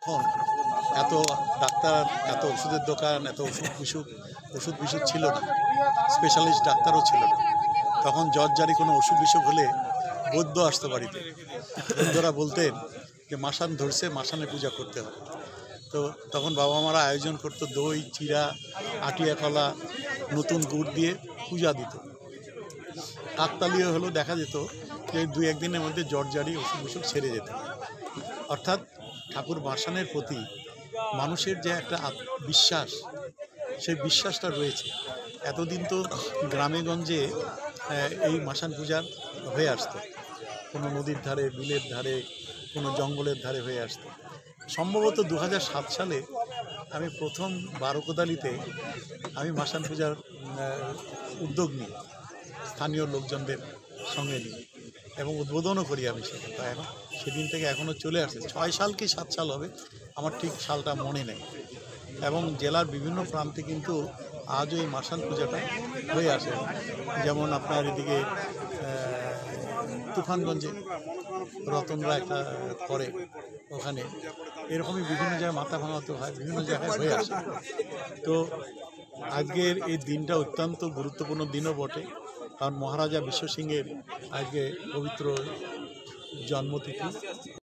তখন এত ডাক্তার, এত ওষুধের দোকান, এত ওষুধ বিসুখ ছিল না, স্পেশালিস্ট ডাক্তারও ছিল না। তখন জ্বর জারি কোনো অসুখ বিসুখ হলে বৈদ্য আসতো বাড়িতে। বৈদ্যরা বলতেন যে মাসান ধরছে, মাসানে পূজা করতে হবে। তো তখন বাবা মারা আয়োজন করতো দই, চিড়া, আটিয়া কলা, নতুন গুড় দিয়ে পূজা দিত। কাকতালীয় হলেও দেখা যেত যে 2-1 দিনের মধ্যে জ্বর জারি অসুখ বিসুখ সেরে যেত। অর্থাৎ ঠাকুর মাসানের প্রতি মানুষের যে একটা বিশ্বাস, সেই বিশ্বাসটা রয়েছে। এতদিন তো গ্রামে গঞ্জে এই মাসান পূজা হয়ে আসতো, কোনো নদীর ধারে, বিলের ধারে, কোনো জঙ্গলের ধারে হয়ে আসতো। সম্ভবত 2007 সালে আমি প্রথম বারোকোদালিতে আমি মাসান পূজার উদ্যোগ নিই, স্থানীয় লোকজনদের সঙ্গে নিই, এবং উদ্বোধনও করি আমি সেটা। এখন সেদিন থেকে এখনও চলে আসছে, 6 সাল কি 7 সাল হবে, আমার ঠিক সালটা মনে নেই। এবং জেলার বিভিন্ন প্রান্তে কিন্তু আজও এই মাসান পূজাটা হয়ে আসে। যেমন আপনার এদিকে তুফানগঞ্জে রতনরা একটা করে, ওখানে এরকমই বিভিন্ন জায়গায় মাথা ভাঙাতে হয়, বিভিন্ন জায়গায় হয়ে আসে। তো আজকের এই দিনটা অত্যন্ত গুরুত্বপূর্ণ দিনও বটে, কারণ মহারাজা বিশ্ব সিংহের আজকে পবিত্র জন্মতিথি।